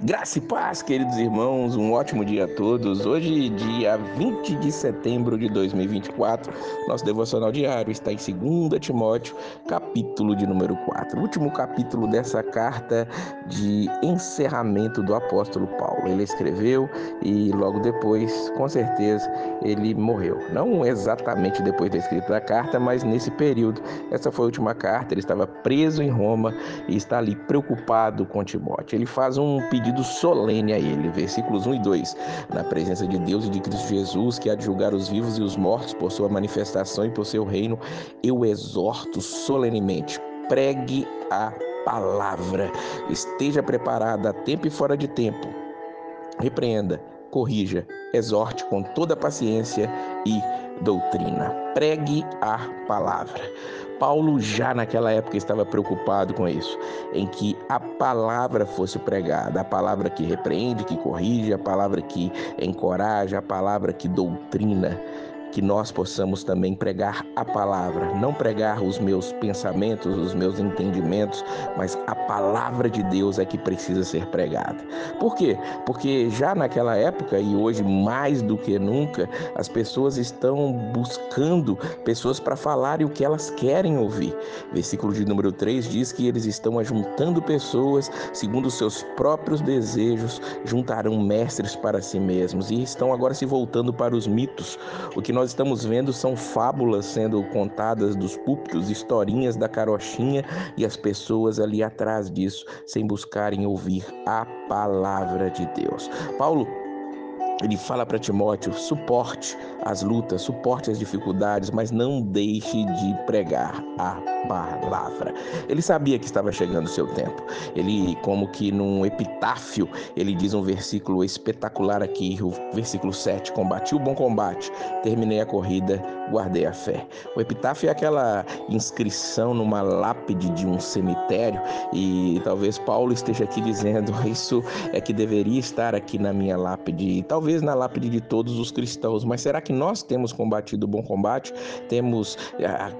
Graça e paz, queridos irmãos, um ótimo dia a todos. Hoje, dia 20 de setembro de 2024, nosso devocional diário está em 2 Timóteo, capítulo de número 4, o último capítulo dessa carta de encerramento do apóstolo Paulo. Ele escreveu e logo depois, com certeza, ele morreu. Não exatamente depois da escrita da carta, mas nesse período. Essa foi a última carta, ele estava preso em Roma e está ali preocupado com Timóteo. Ele faz um pedido solene a ele, versículos 1 e 2. Na presença de Deus e de Cristo Jesus, que há de julgar os vivos e os mortos por sua manifestação e por seu reino, eu exorto solenemente, pregue a palavra, esteja preparado a tempo e fora de tempo, repreenda, corrija, exorte com toda paciência e doutrina. Pregue a palavra. Paulo já naquela época estava preocupado com isso, em que a palavra fosse pregada, a palavra que repreende, que corrige, a palavra que encoraja, a palavra que doutrina. Que nós possamos também pregar a palavra, não pregar os meus pensamentos, os meus entendimentos, mas a palavra de Deus é que precisa ser pregada. Por quê? Porque já naquela época e hoje mais do que nunca, as pessoas estão buscando pessoas para falarem o que elas querem ouvir. Versículo de número 3 diz que eles estão ajuntando pessoas segundo os seus próprios desejos, juntarão mestres para si mesmos e estão agora se voltando para os mitos. O que nós estamos vendo são fábulas sendo contadas dos púlpitos, historinhas da carochinha e as pessoas ali atrás disso, sem buscarem ouvir a palavra de Deus. Paulo, ele fala para Timóteo, suporte as lutas, suporte as dificuldades, mas não deixe de pregar a palavra. Ele sabia que estava chegando o seu tempo. Ele, como que num epitáfio, ele diz um versículo espetacular aqui, o versículo 7, combati o bom combate, terminei a corrida, guardei a fé. O epitáfio é aquela inscrição numa lápide de um cemitério e talvez Paulo esteja aqui dizendo, isso é que deveria estar aqui na minha lápide, e talvez na lápide de todos os cristãos, mas será que nós temos combatido o bom combate? Temos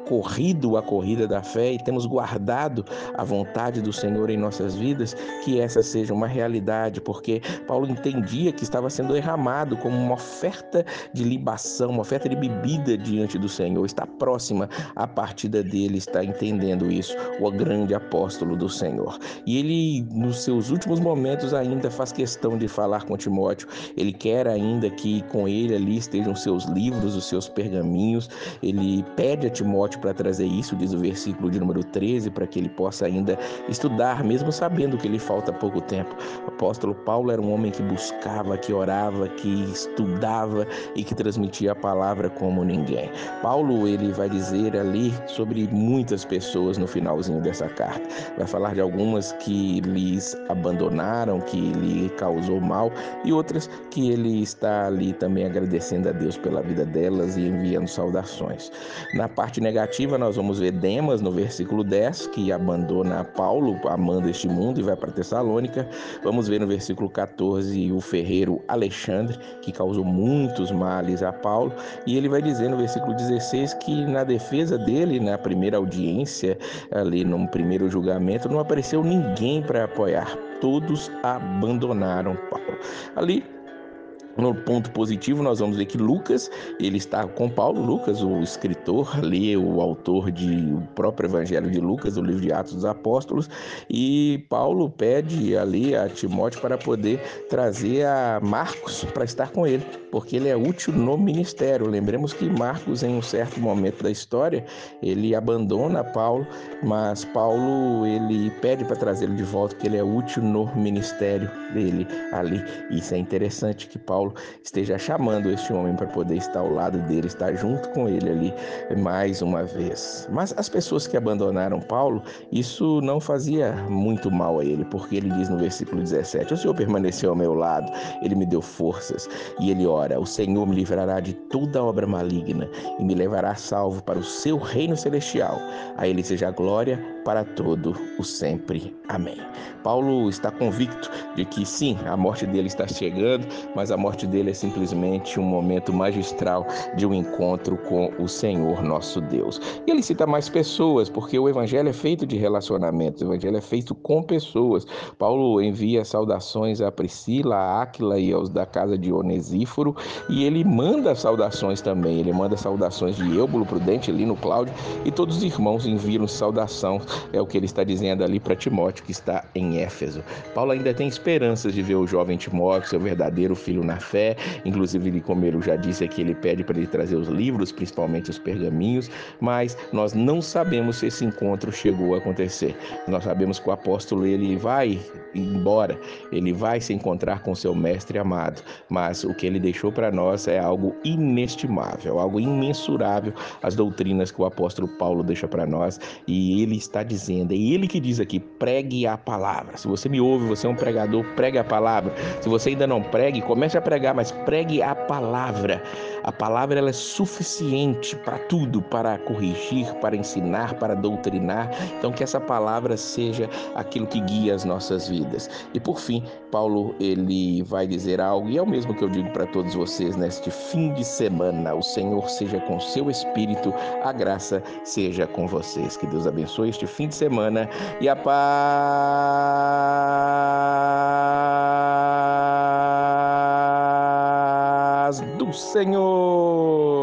corrido a corrida da fé e temos guardado a vontade do Senhor em nossas vidas? Que essa seja uma realidade, porque Paulo entendia que estava sendo derramado como uma oferta de libação, uma oferta de bebida diante do Senhor. Está próxima a partida dele, está entendendo isso, o grande apóstolo do Senhor. E ele, nos seus últimos momentos, ainda faz questão de falar com Timóteo. Ele quer ainda que com ele ali estejam os seus livros, os seus pergaminhos. Ele pede a Timóteo para trazer isso, diz o versículo de número 13, para que ele possa ainda estudar, mesmo sabendo que lhe falta pouco tempo. O apóstolo Paulo era um homem que buscava, que orava, que estudava e que transmitia a palavra como ninguém. Paulo, ele vai dizer ali sobre muitas pessoas no finalzinho dessa carta. Vai falar de algumas que lhes abandonaram, que lhe causou mal, e outras que ele está ali também agradecendo a Deus pela vida delas e enviando saudações. Na parte negativa, nós vamos ver Demas no versículo 10, que abandona Paulo, amando este mundo, e vai para Tessalônica. Vamos ver no versículo 14 o ferreiro Alexandre, que causou muitos males a Paulo, e ele vai dizer no versículo 16 que na defesa dele, na primeira audiência, ali no primeiro julgamento, não apareceu ninguém para apoiar. Todos abandonaram Paulo. Ali, no ponto positivo, nós vamos ver que Lucas, ele está com Paulo, Lucas, o escritor, ali, o autor do próprio Evangelho de Lucas, o livro de Atos dos Apóstolos, e Paulo pede ali a Timóteo para poder trazer a Marcos para estar com ele, porque ele é útil no ministério. Lembremos que Marcos, em um certo momento da história, ele abandona Paulo, mas Paulo, ele pede para trazê-lo de volta, porque ele é útil no ministério dele ali. Isso é interessante que Paulo esteja chamando este homem para poder estar ao lado dele, estar junto com ele ali mais uma vez. Mas as pessoas que abandonaram Paulo, isso não fazia muito mal a ele, porque ele diz no versículo 17, o Senhor permaneceu ao meu lado, ele me deu forças, e ele ora, o Senhor me livrará de toda obra maligna e me levará salvo para o seu reino celestial. A ele seja a glória, para todo o sempre. Amém. Paulo está convicto de que sim, a morte dele está chegando, mas a morte dele é simplesmente um momento magistral de um encontro com o Senhor nosso Deus. E ele cita mais pessoas, porque o evangelho é feito de relacionamentos, o evangelho é feito com pessoas. Paulo envia saudações a Priscila, a Áquila e aos da casa de Onesíforo, e ele manda saudações também, ele manda saudações de Eúbulo, Prudente, Lino, Cláudio, e todos os irmãos enviam saudação, é o que ele está dizendo ali para Timóteo, que está em Éfeso. Paulo ainda tem esperanças de ver o jovem Timóteo, seu verdadeiro filho na fé, inclusive, como ele já disse aqui, ele pede para ele trazer os livros, principalmente os pergaminhos, mas nós não sabemos se esse encontro chegou a acontecer. Nós sabemos que o apóstolo ele vai embora, ele vai se encontrar com seu mestre amado, mas o que ele deixou para nós é algo inestimável, algo imensurável, as doutrinas que o apóstolo Paulo deixa para nós, e ele está dizendo, é ele que diz aqui, pregue a palavra. Se você me ouve, você é um pregador, pregue a palavra. Se você ainda não pregue, comece a pregar, mas pregue a palavra. A palavra ela é suficiente para tudo, para corrigir, para ensinar, para doutrinar. Então que essa palavra seja aquilo que guia as nossas vidas. E por fim, Paulo ele vai dizer algo, e é o mesmo que eu digo para todos vocês neste fim de semana. O Senhor seja com seu espírito, a graça seja com vocês. Que Deus abençoe este fim de semana e a paz do Senhor.